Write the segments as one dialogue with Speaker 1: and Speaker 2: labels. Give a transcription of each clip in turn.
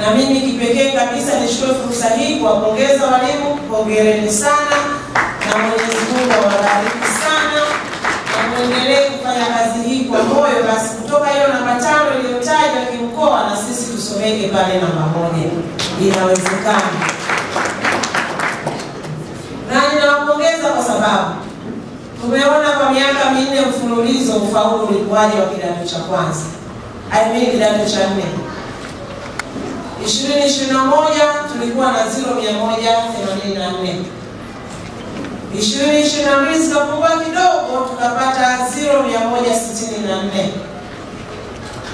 Speaker 1: Na mimi kipekee kabisa nishukuru fursa hii kuwapongeza walimu. Hongereni sana na Mwenyezi Mungu awabariki sana. Na muendelee kufanya kazi hii kwa moyo. Basi kutoka hiyo namba 5 iliyotajwa kimkoa na sisi tusomeke pale namba 1. Inawezekana. Na ninawapongeza kwa sababu tumeona kwa miaka 4 mfululizo ufaulu ulikuwaje wa kidato cha kwanza. Kidato cha 4. 2021 tulikuwa na 0,184. 2022 zikapungua kidogo tukapata 0,164.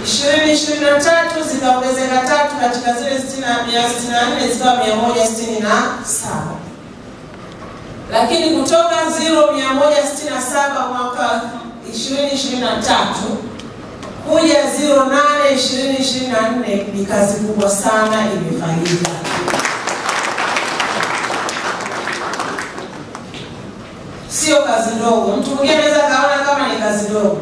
Speaker 1: 2023 zikaongezeka 3 katika zile 164 zikawa 167. Lakini kutoka 0,167 mwaka 2023 kuja 08 2024 ni kazi kubwa sana imefanyika. Sio kazi ndogo. Mtu mwingine anaweza kaona kama ni kazi ndogo.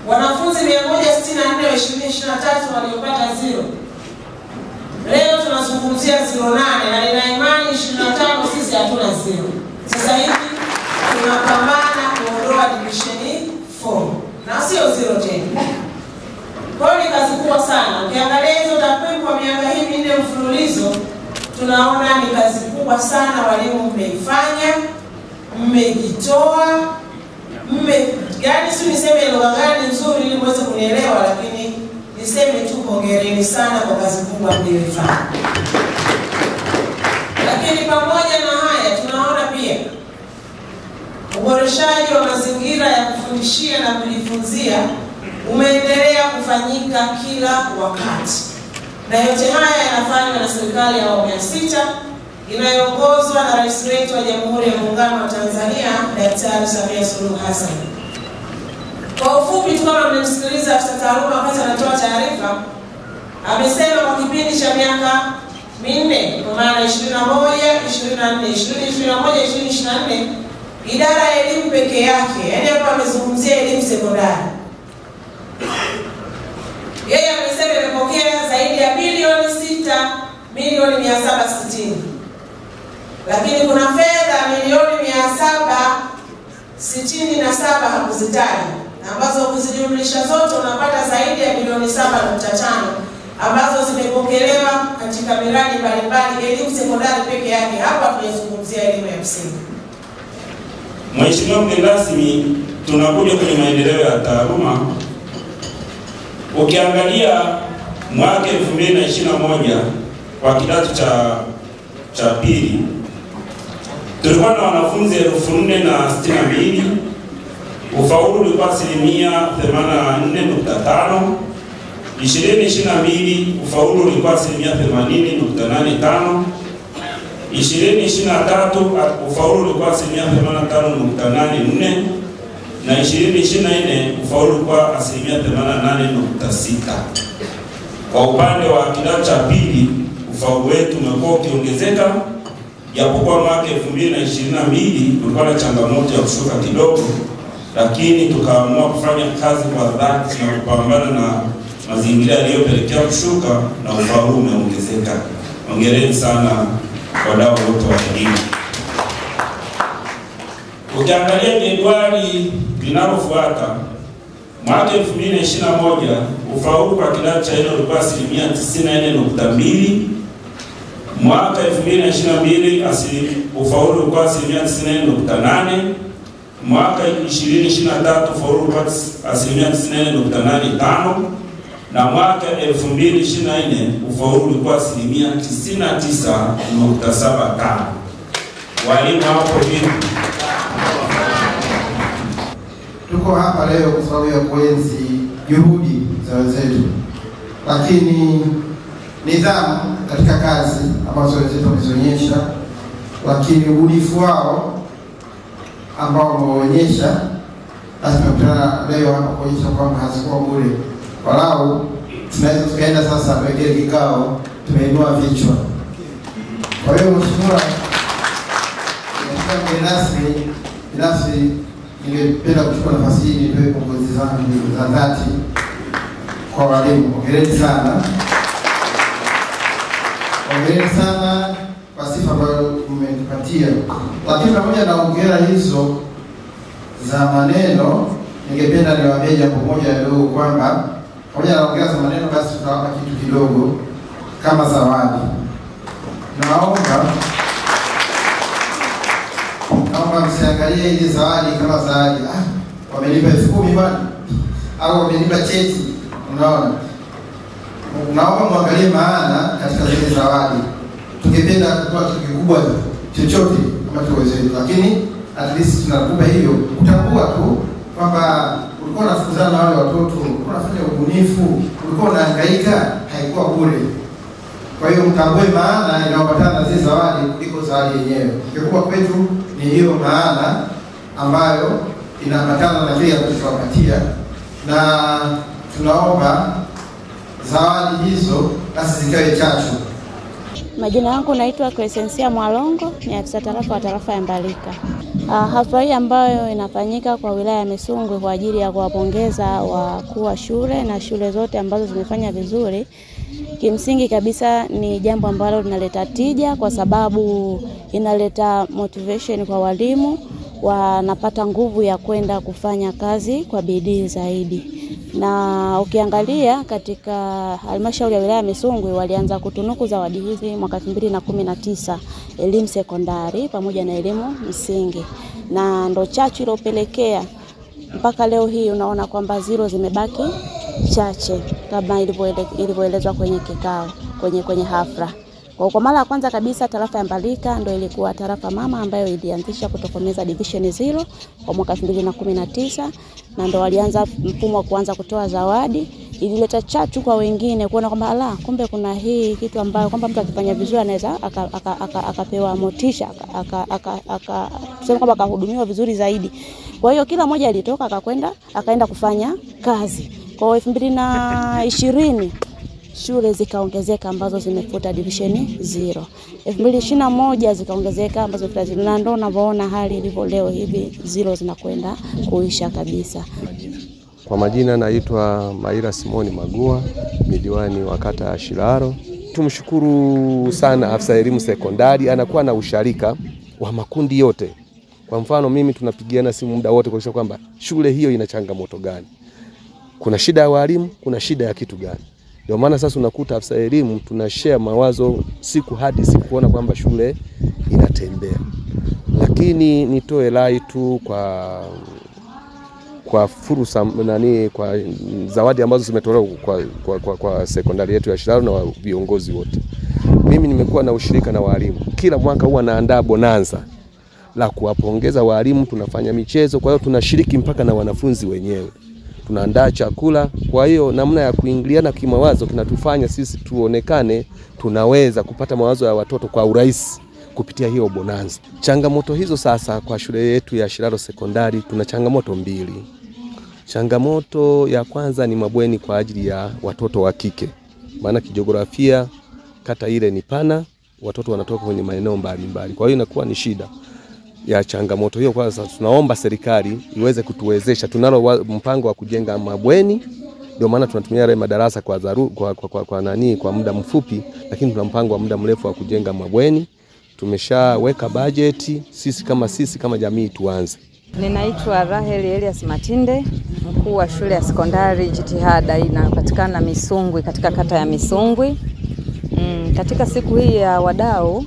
Speaker 1: Wanafunzi 164 wa 2023 waliopata 0. Leo tunazungumzia 08 na nina imani 25 sisi hatuna 0. Sasa hivi tunapambana kuondoa division 4 na sio 0 tena. Kwa hiyo ni kazi kubwa sana. Ukiangalia hizo takwimu kwa miaka hii 4 mfululizo, tunaona ni kazi kubwa sana walimu mmeifanya, mmejitoa, yani si niseme lugha gani nzuri ili muweze kunielewa, lakini niseme tu hongereni sana kwa kazi kubwa mlioifanya. Lakini pamoja na haya tunaona pia uboreshaji wa mazingira ya kufundishia na kujifunzia umeendelea kufanyika kila wakati. Na yote haya yanafanywa na serikali ya awamu ya 6 inayoongozwa na Rais wetu wa Jamhuri ya Muungano wa Tanzania Daktari Samia Suluhu Hassan. Kwa ufupi tu kama mlimsikiliza afisa taaluma wakati anatoa taarifa, amesema kwa kipindi cha miaka 4 kwa maana 21, 24, 2021, 2024 idara ya elimu peke yake, yani hapa amezungumzia elimu sekondari. Yeye amesema imepokea zaidi ya bilioni 6 milioni 760. Lakini kuna fedha milioni 767 hakuzitaja, ambazo kuzijumlisha zote unapata zaidi ya bilioni 7.5 ambazo zimepokelewa katika miradi mbalimbali elimu sekondari peke yake. Hapa tunazungumzia elimu ya msingi.
Speaker 2: Mheshimiwa mgeni rasmi, tunakuja kwenye maendeleo ya taaluma. Ukiangalia mwaka 2021 kwa kidato cha pili tulikuwa na wanafunzi 4,062. Ufaulu ulikuwa 84.5. 2022 ufaulu ulikuwa 80.85. 2023 ufaulu ulikuwa 85.84 na 2024 ufaulu ulikuwa 88.6. Kwa upande wa kidato cha pili ufaulu wetu umekuwa ukiongezeka, japokuwa mwaka 2022 tulikuwa na changamoto ya kushuka kidogo, lakini tukaamua kufanya kazi kwa dhati na kupambana na mazingira yaliyopelekea kushuka na ufaulu umeongezeka. Hongereni sana wadau wote wa elimu. Ukiangalia jedwali linalofuata, mwaka 2021 ufaulu kwa kidato cha 4 ulikuwa 94.2. Mwaka 2022 ufaulu ulikuwa 94.8. Mwaka 2023 ufaulu ulikuwa 94.85 na mwaka 2024 ufaulu ulikuwa 99.75. Walimu hapo vipi?
Speaker 3: Tuko hapa leo kwa sababu ya kuenzi juhudi za wenzetu, lakini nidhamu katika kazi ambazo wenzetu wamezionyesha, lakini ubunifu wao ambao wameonyesha, basi tumekutana leo hapa kuonyesha kwamba hazikuwa bure. Walau tunaweza tukaenda sasa pekee kikao tumeinua vichwa. Kwa hiyo mheshimiwa mgeni rasmi, binafsi ningependa kuchukua nafasi hii nitoe pongezi zangu za dhati kwa walimu. Hongereni sana. Hongereni sana kwa sifa ambayo mmenipatia. Lakini pamoja na hongera hizo za maneno, ningependa niwaambie jambo moja dogo kwamba pamoja na hongera za maneno, basi tutawapa kitu kidogo kama zawadi. Naomba msiangalie ile zawadi kama zawadi. Wamenipa 10,000 bwana, au wamenipa cheti. Unaona? Naomba muangalie maana katika zile zawadi. Tungependa kutoa kitu kikubwa chochote kama tuwezeni, lakini at least tunakupa hiyo kutambua tu kwamba ulikuwa unafundana na wale watoto, ulikuwa unafanya ubunifu, ulikuwa unahangaika, haikuwa bure. Kwa hiyo mtambue maana inayoambatana na zile zawadi kuliko zawadi yenyewe. Kikubwa kwetu ni hiyo maana ambayo inaambatana na kile tulichowapatia, na tunaomba zawadi hizo basi zikawe chachu.
Speaker 4: Majina yangu naitwa Crescencia Mwalongo, ni afisa tarafa wa tarafa ya Mbalika. Hafla hii ambayo inafanyika kwa wilaya ya Misungwi kwa ajili ya kuwapongeza wakuu wa shule na shule zote ambazo zimefanya vizuri, kimsingi kabisa ni jambo ambalo linaleta tija, kwa sababu inaleta motivation kwa walimu, wanapata nguvu ya kwenda kufanya kazi kwa bidii zaidi. Na ukiangalia katika halmashauri ya wilaya ya Misungwi walianza kutunuku zawadi hizi mwaka 2019, elimu sekondari pamoja na elimu msingi, na ndo chachu iliyopelekea mpaka leo hii unaona kwamba zero zimebaki chache kama ilivyoelezwa kwenye kikao, kwenye hafla. Kwa mara ya kwanza kabisa tarafa ya Mbalika ndio ilikuwa tarafa mama ambayo ilianzisha kutokomeza division 0 kwa mwaka 2019, na ndio walianza mfumo wa kuanza kutoa zawadi. Ilileta chachu kwa wengine kuona kwamba kumbe kuna hii kitu ambayo kwamba mtu akifanya vizuri anaweza akapewa motisha, tuseme kwamba akahudumiwa vizuri zaidi. Kwa hiyo kila mmoja alitoka akaenda kufanya kazi. Kwa 2020 shule zikaongezeka ambazo zimefuta division 0. 2021 zikaongezeka ambazo zimefuta 0. Na ndio unavyoona hali ilivyo leo hivi, 0 zinakwenda kuisha kabisa.
Speaker 5: Kwa majina naitwa Maira Simoni Magua, ni diwani wa kata ya Shiraro. Tumshukuru sana afisa elimu sekondari, anakuwa na usharika wa makundi yote. Kwa mfano mimi tunapigiana simu muda wote kuhakikisha kwamba shule hiyo ina changamoto gani. Kuna shida ya walimu, kuna shida ya kitu gani. Ndio maana sasa unakuta afisa elimu tunashare mawazo siku hadi siku kuona kwamba shule inatembea. Lakini nitoe rai tu kwa fursa kwa zawadi ambazo zimetolewa kwa sekondari yetu ya Shiraro na viongozi wote. Mimi nimekuwa na ushirika na walimu. Kila mwaka huwa naandaa bonanza la kuwapongeza walimu, tunafanya michezo, kwa hiyo tunashiriki mpaka na wanafunzi wenyewe. Tunaandaa chakula, kwa hiyo namna ya kuingiliana kimawazo kinatufanya sisi tuonekane tunaweza kupata mawazo ya watoto kwa urahisi kupitia hiyo bonanza. Changamoto hizo sasa kwa shule yetu ya Shiraro sekondari tuna changamoto mbili. Changamoto ya kwanza ni mabweni kwa ajili ya watoto wa kike. Maana kijiografia kata ile ni pana, watoto wanatoka kwenye maeneo mbalimbali. Kwa hiyo inakuwa ni shida ya changamoto hiyo. Kwanza tunaomba serikali iweze kutuwezesha. Tunalo mpango wa kujenga mabweni, ndio maana tunatumia yale madarasa kwa muda mfupi, lakini tuna mpango wa muda mrefu wa kujenga mabweni. Tumeshaweka bajeti, sisi kama jamii tuanze.
Speaker 6: Ninaitwa Rahel Elias Matinde, mkuu wa shule ya sekondari Jitihada inayopatikana Misungwi katika kata ya Misungwi. Katika siku hii ya wadau,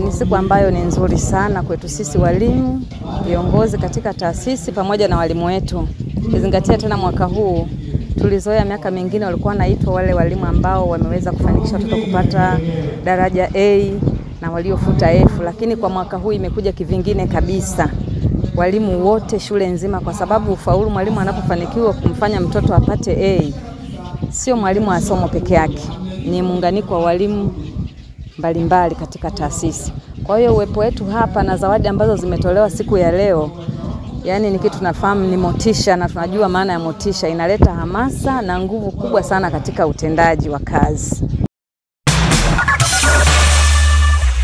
Speaker 6: ni siku ambayo ni nzuri sana kwetu sisi walimu, viongozi katika taasisi pamoja na walimu wetu. Kizingatia tena mwaka huu tulizoea miaka mingine walikuwa naitwa wale walimu ambao wameweza kufanikisha watoto kupata daraja A na waliofuta F, lakini kwa mwaka huu imekuja kivingine kabisa. Walimu wote shule nzima, kwa sababu ufaulu mwalimu anapofanikiwa kumfanya mtoto apate A, sio mwalimu wa somo peke yake, ni muunganiko wa walimu mbalimbali katika taasisi. Kwa hiyo uwepo wetu hapa na zawadi ambazo zimetolewa siku ya leo, yani ni kitu tunafahamu ni motisha, na tunajua maana ya motisha, inaleta hamasa na nguvu kubwa sana katika utendaji wa kazi.